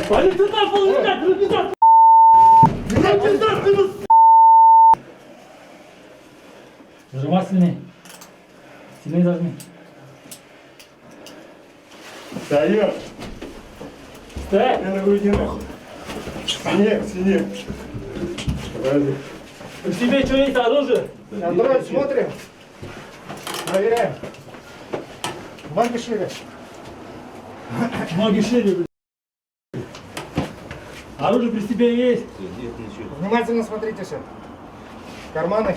Вали ты на пол, ребят! Нажимай сильнее. Сильнее зажми. Встаем. Стой! Первый иди нахуй. Снег. Подожди. При себе что есть оружие? Андрей, смотрим. Проверяем. Ноги шире. Ноги шире, блядь. Оружие при себе есть? Внимательно смотрите все. Карманы.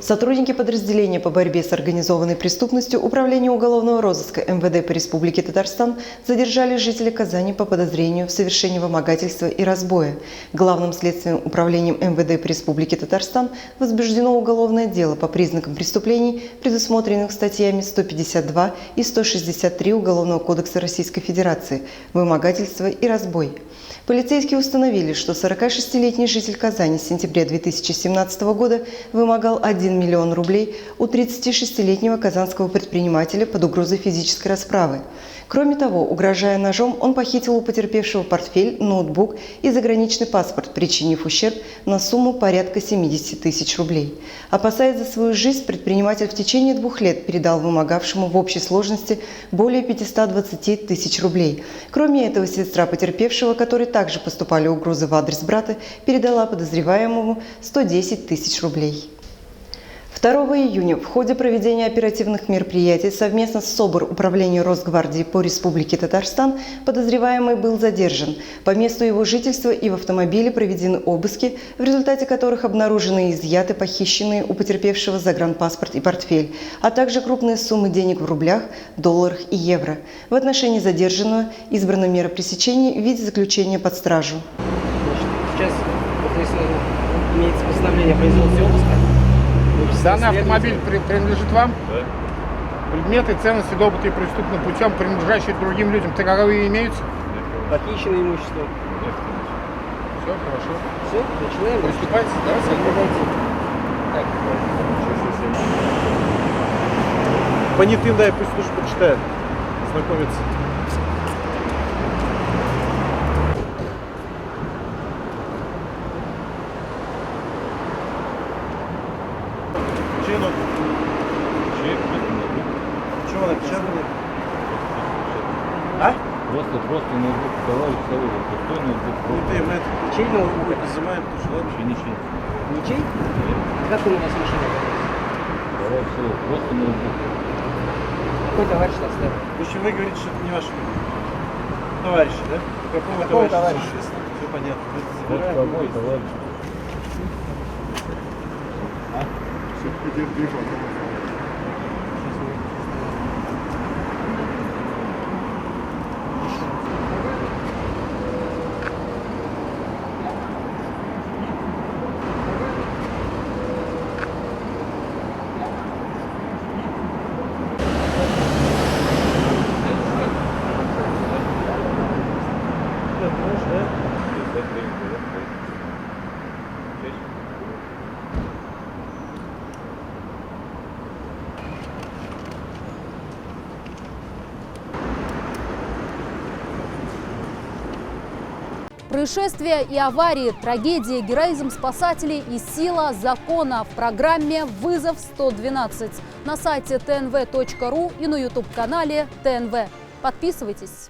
Сотрудники подразделения по борьбе с организованной преступностью Управления уголовного розыска МВД по Республике Татарстан задержали жителя Казани по подозрению в совершении вымогательства и разбоя. Главным следственным управлением МВД по Республике Татарстан возбуждено уголовное дело по признакам преступлений, предусмотренных статьями 152 и 163 Уголовного кодекса Российской Федерации «Вымогательство и разбой». Полицейские установили, что 46-летний житель Казани с сентября 2017 года вымогал 1 миллион рублей у 36-летнего казанского предпринимателя под угрозой физической расправы. Кроме того, угрожая ножом, он похитил у потерпевшего портфель, ноутбук и заграничный паспорт, причинив ущерб на сумму порядка 70 тысяч рублей. Опасаясь за свою жизнь, предприниматель в течение 2 лет передал вымогавшему в общей сложности более 520 тысяч рублей. Кроме этого, сестра потерпевшего, которой также поступали угрозы в адрес брата, передала подозреваемому 110 тысяч рублей. 2 июня в ходе проведения оперативных мероприятий совместно с СОБР Управления Росгвардии по Республике Татарстан подозреваемый был задержан. По месту его жительства и в автомобиле проведены обыски, в результате которых обнаружены и изъяты похищенные у потерпевшего загранпаспорт и портфель, а также крупные суммы денег в рублях, долларах и евро. В отношении задержанного избрана мера пресечения в виде заключения под стражу. Сейчас имеется постановление о производстве обыска. Данный автомобиль принадлежит вам? Да. Предметы, ценности, добытые преступным путем, принадлежащие другим людям, таковые имеются? Похищенное имущество. Нет, все, хорошо. Все, начинаем. Приступайте, да? Так. Понятым, дай, пусть слушай, почитает, знакомится. Чего напечатали? А? Просто ноутбук товарищ Савелов, пустой ноутбук. Мы это Чей ноутбук? изымаем, потому что ладно. Ничей. Ничей? Как он у вас машина? Товарищ Савелов, просто ноутбук. Какой товарищ нас ставит? В общем, вы говорите, что это не ваши товарищи, да? Какого товарища? Все понятно. Вот тобой, товарищ. Происшествия и аварии, трагедии, героизм спасателей и сила закона в программе «Вызов 112» на сайте tnv.ru и на YouTube-канале ТНВ. Подписывайтесь.